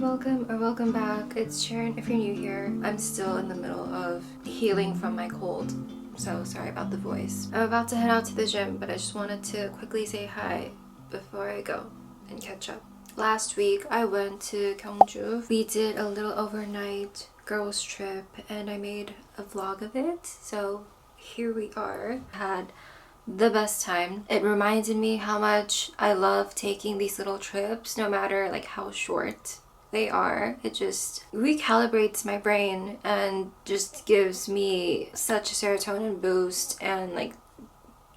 welcome or welcome back. It's Sharon if you're new here. I'm still in the middle of healing from my cold, so sorry about the voice. I'm about to head out to the gym, but I just wanted to quickly say hi before I go and catch up. Last week I went to Gyeongju. We did a little overnight girls trip and I made a vlog of it, so here we are. Had the best time. It reminded me how much I love taking these little trips, no matter like how short they are. It just recalibrates my brain and just gives me such a serotonin boost and like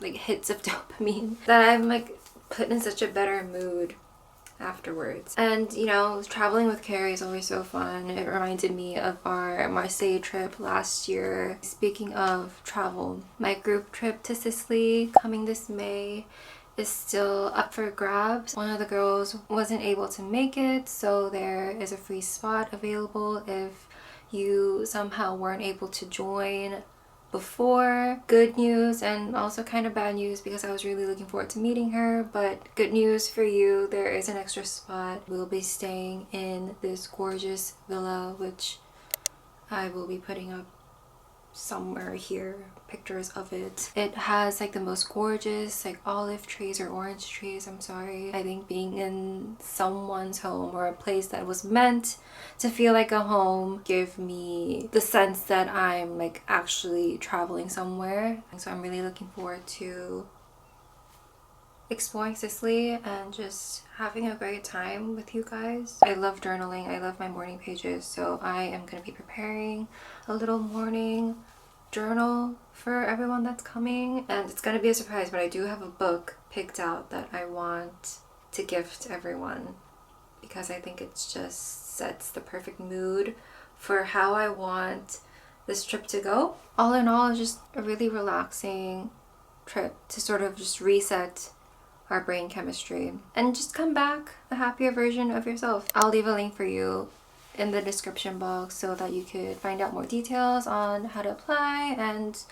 hits of dopamine that I'm like put in such a better mood afterwards. And you know, traveling with Carrie is always so fun. It reminded me of our Marseille trip last year. Speaking of travel, my group trip to Sicily coming this May is still up for grabs. One of the girls wasn't able to make it, so there is a free spot available if you somehow weren't able to join before. Good news and also kind of bad news because I was really looking forward to meeting her, but good news for you, there is an extra spot. We'll be staying in this gorgeous villa, which I will be putting up somewhere here pictures of it. It has like the most gorgeous like olive trees or orange trees, I'm sorry. I think being in someone's home or a place that was meant to feel like a home give me the sense that I'm like actually traveling somewhere. So I'm really looking forward to exploring Sicily and just having a great time with you guys. I love journaling, I love my morning pages, so I am going to be preparing a little morning journal for everyone that's coming, and it's going to be a surprise, but I do have a book picked out that I want to gift everyone because I think it just sets the perfect mood for how I want this trip to go. All in all, it's just a really relaxing trip to sort of just reset our brain chemistry and just come back a happier version of yourself. I'll leave a link for you in the description box so that you could find out more details on how to apply and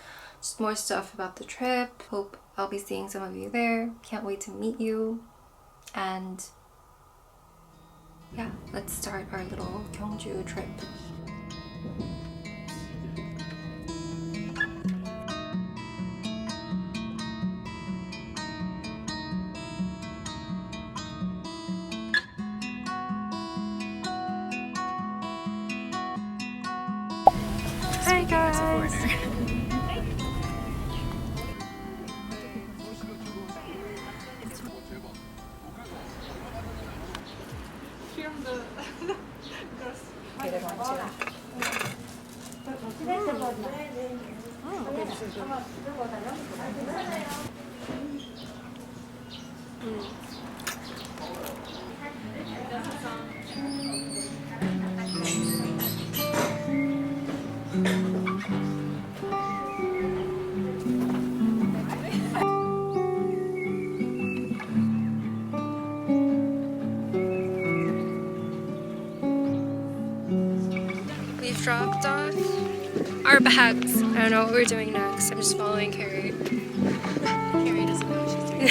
just more stuff about the trip. Hope I'll be seeing some of you there. Can't wait to meet you. And yeah, let's start our little Gyeongju trip. Hi guys! We've dropped off our bags. I don't know what we're doing next. I'm just following Carrie. Carrie doesn't know what she's doing.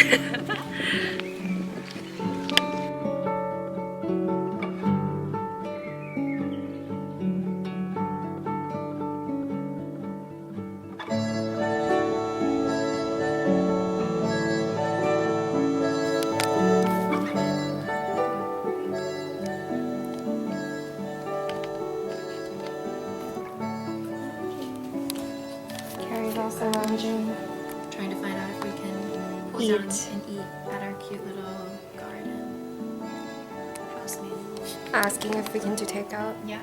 Carrie's also lounging. Trying to find out if we can pull Eat. down and eat at our cute little garden house meal. Asking if we can do takeout. Yeah.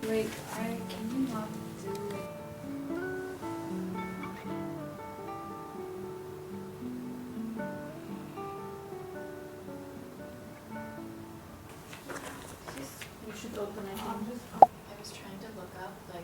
Like, can you not do you should open it. I was trying to look up like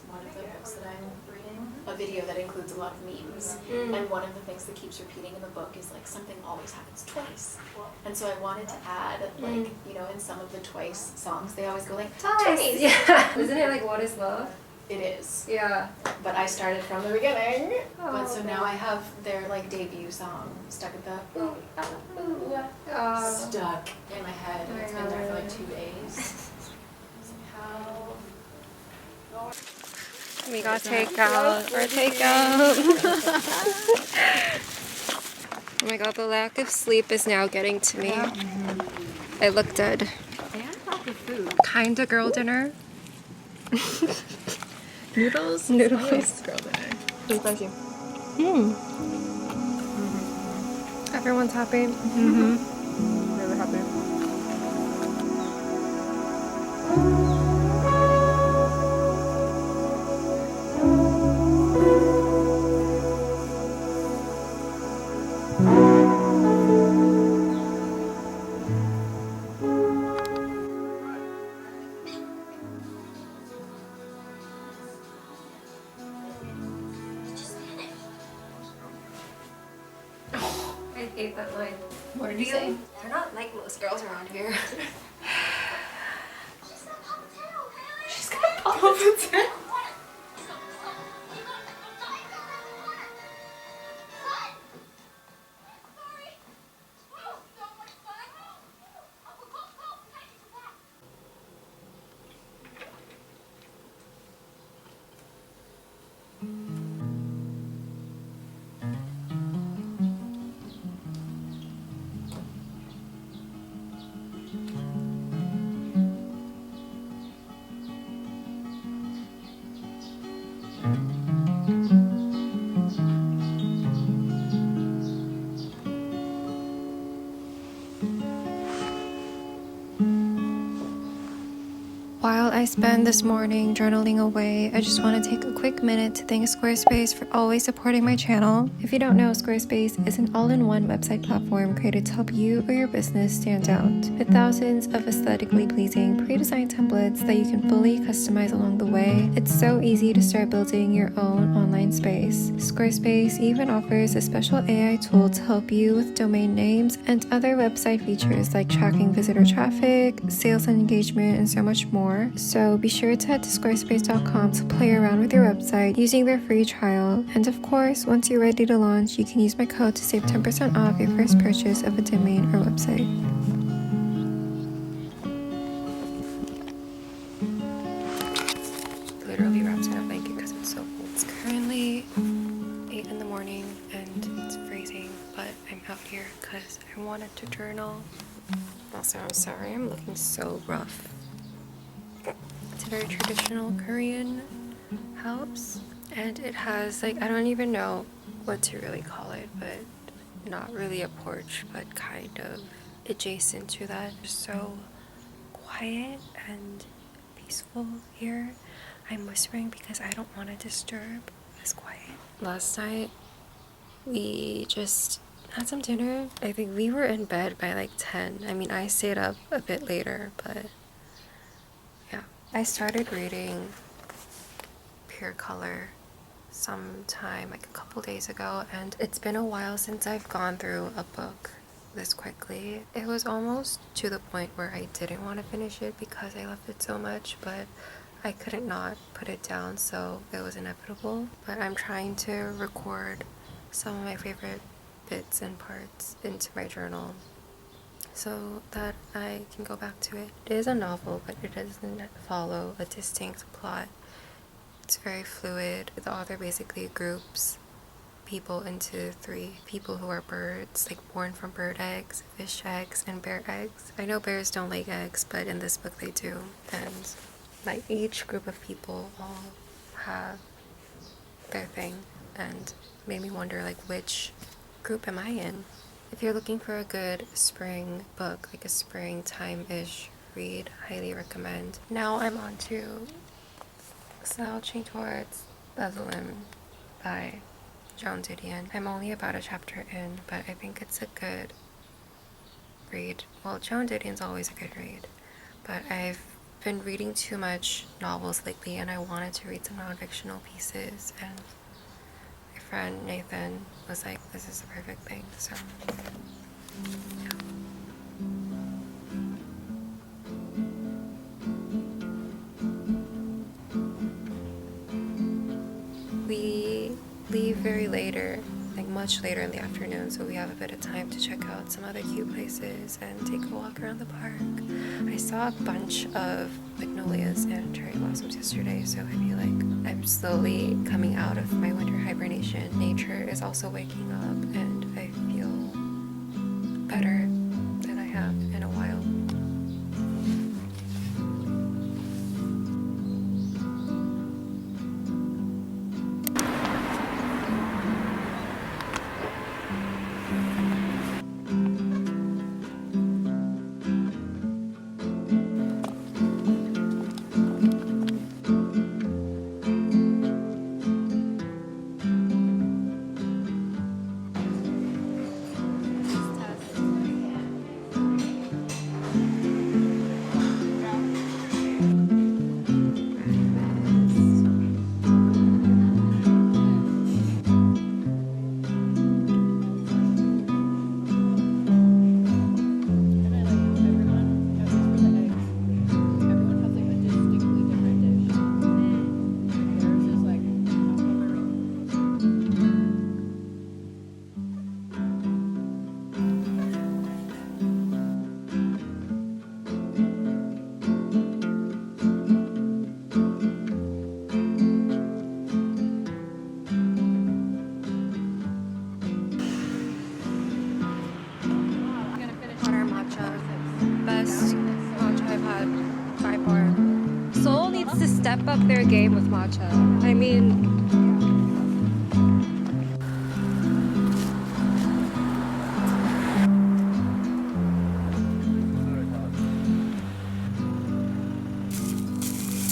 one of the books that I'm reading, a video that includes a lot of memes, and one of the things that keeps repeating in the book is like something always happens twice. And so I wanted to add like, you know, in some of the Twice songs they always go like twice. Yeah. Isn't it like What is Love? It is. Yeah. But I started from the beginning. Oh, but so now okay. I have their like debut song stuck at the stuck in my head. And it's been there for like 2 days. How? We got takeout. Or takeout. Oh my god, the lack of sleep is now getting to me. I look dead. They had lots of food. Kinda girl dinner. Noodles? Noodles. Girl dinner. Really spicy. Everyone's happy. Really happy. I hate that line. What did you say? They're not like most girls around here. She's gonna pop up its head. While I spend this morning journaling away, I just want to take a quick minute to thank Squarespace for always supporting my channel. If you don't know, Squarespace is an all-in-one website platform created to help you or your business stand out. With thousands of aesthetically pleasing pre-designed templates that you can fully customize along the way, it's so easy to start building your own online space. Squarespace even offers a special AI tool to help you with domain names and other website features like tracking visitor traffic, sales and engagement, and so much more. So be sure to head to squarespace.com to play around with your website using their free trial. And of course, once you're ready to launch, you can use my code to save 10% off your first purchase of a domain or website. Literally wrapped in a blanket because it's so cold. It's currently 8 in the morning and it's freezing, but I'm out here because I wanted to journal. Also, I'm sorry, I'm looking so rough. It's a very traditional Korean house, and it has, like, I don't even know what to really call it, but not really a porch, but kind of adjacent to that. Just so quiet and peaceful here. I'm whispering because I don't want to disturb this quiet. Last night, we just had some dinner. I think we were in bed by like 10. I mean, I stayed up a bit later, but yeah. I started reading Pure Color sometime like a couple days ago, and it's been a while since I've gone through a book this quickly. It was almost to the point where I didn't want to finish it because I loved it so much, but I couldn't not put it down, so it was inevitable. But I'm trying to record some of my favorite bits and parts into my journal so that I can go back to it. It is a novel, but it doesn't follow a distinct plot. It's very fluid. The author basically groups people into 3 people who are birds, like born from bird eggs, fish eggs, and bear eggs. I know bears don't lay eggs, but in this book they do. And like each group of people all have their thing, and made me wonder like which group am I in? If you're looking for a good spring book, like a springtime-ish read, highly recommend. Now I'm on to Slouching Towards Bethlehem by John Didion. I'm only about a chapter in, but I think it's a good read. Well, Joan Didion's always a good read, but I've been reading too much novels lately and I wanted to read some non-fictional pieces, and my friend Nathan was like, this is the perfect thing, so yeah. We leave very later, like much later in the afternoon, so we have a bit of time to check out some other cute places and take a walk around the park. I saw a bunch of magnolias and cherry blossoms yesterday, so I feel like I'm slowly coming out of my winter hibernation. Nature is also waking up, and I feel better than I have in a while. Seoul needs to step up their game with matcha. I mean,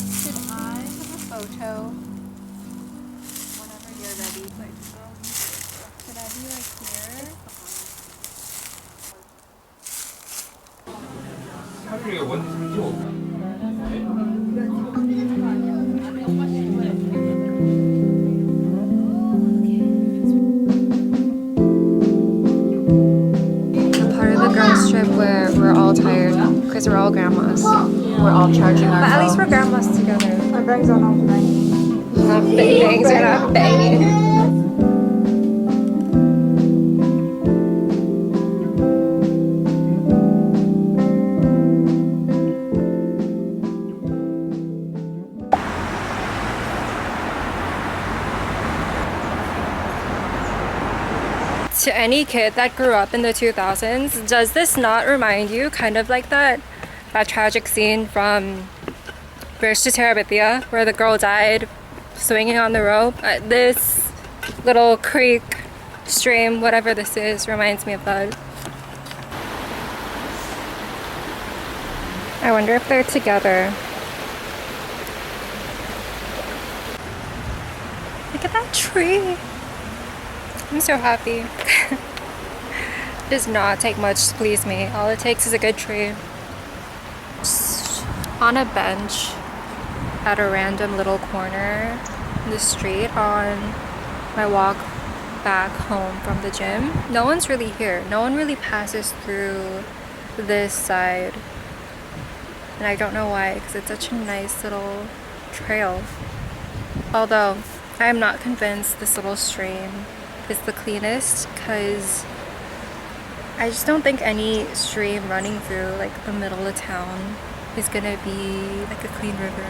should I have a photo whenever you're ready? Should I be like here? 하루에 원조 Part of the girls trip where we're all tired because we're all grandmas. We're all charging our But at least we're grandmas together. My bangs are not banging. Not bangs are not banging. To any kid that grew up in the 2000s, does this not remind you kind of like that tragic scene from Bridge to Terabithia where the girl died swinging on the rope? This little creek, stream, whatever this is, reminds me of that. I wonder if they're together. Look at that tree. I'm so happy. Does not take much to please me. All it takes is a good tree. Just on a bench at a random little corner in the street on my walk back home from the gym. No one's really here. No one really passes through this side. And I don't know why, because it's such a nice little trail. Although I am not convinced this little stream is the cleanest, because I just don't think any stream running through like the middle of town is gonna be like a clean river.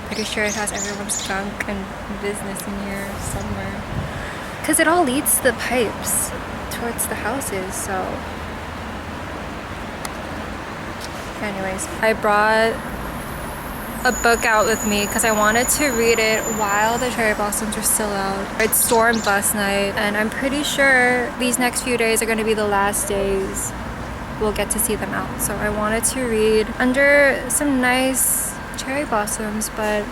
Pretty sure it has everyone's junk and business in here somewhere, because it all leads to the pipes towards the houses. So anyways, I brought a book out with me because I wanted to read it while the cherry blossoms were still out. It stormed last night, and I'm pretty sure these next few days are going to be the last days we'll get to see them out. So I wanted to read under some nice cherry blossoms, but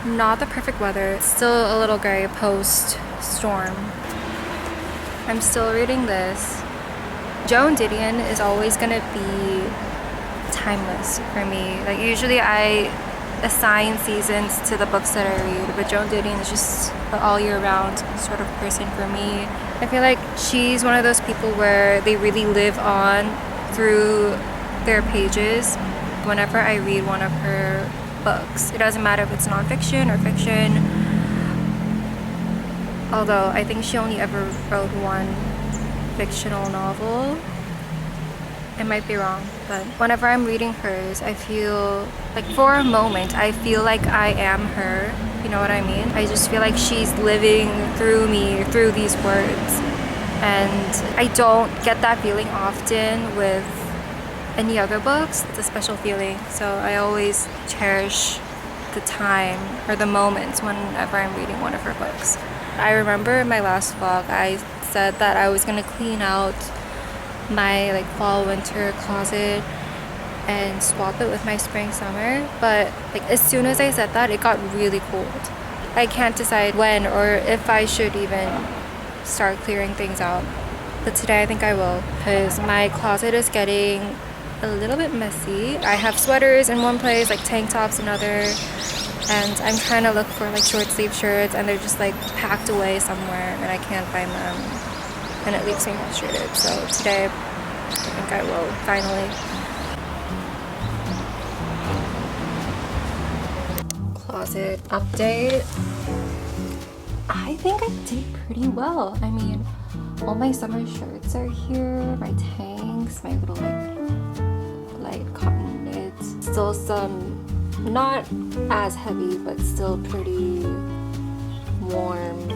not the perfect weather. It's still a little gray post-storm. I'm still reading this. Joan Didion is always going to be timeless for me. Like, usually I assign seasons to the books that I read, but Joan Didion is just an all year round sort of person for me. I feel like she's one of those people where they really live on through their pages. Whenever I read one of her books, it doesn't matter if it's nonfiction or fiction, Although I think she only ever wrote one fictional novel. I might be wrong, but whenever I'm reading hers, I feel like for a moment, I feel like I am her. You know what I mean? I just feel like she's living through me, through these words. And I don't get that feeling often with any other books. It's a special feeling. So I always cherish the time or the moments whenever I'm reading one of her books. I remember in my last vlog, I said that I was gonna clean out my like fall winter closet and swap it with my spring summer, but like as soon as I said that, it got really cold. I can't decide when or if I should even start clearing things out, but today I think I will, because my closet is getting a little bit messy. I have sweaters in one place, like tank tops another, and I'm trying to look for like short sleeve shirts and they're just like packed away somewhere and I can't find them, and it leaves me frustrated. So today I think I will finally. Closet update. I think I did pretty well. I mean, all my summer shirts are here, my tanks, my little like light cotton knits. Still some not as heavy but still pretty warm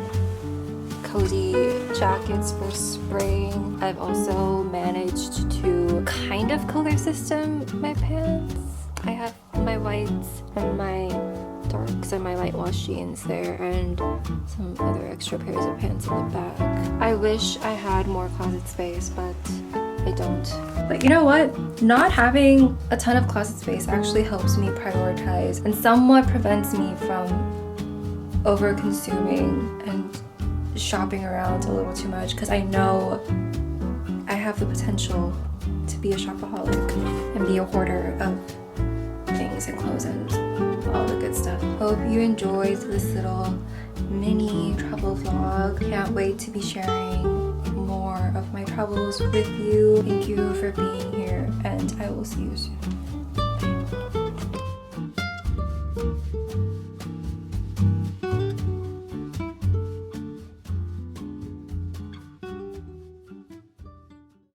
cozy jackets for spring. I've also managed to kind of color system my pants. I have my whites and my darks and my light wash jeans there, and some other extra pairs of pants in the back. I wish I had more closet space, but I don't. But you know what? Not having a ton of closet space actually helps me prioritize and somewhat prevents me from over consuming and shopping around a little too much, because I know I have the potential to be a shopaholic and be a hoarder of things and clothes and all the good stuff. Hope you enjoyed this little mini travel vlog. Can't wait to be sharing more of my travels with you. Thank you for being here, and I will see you soon.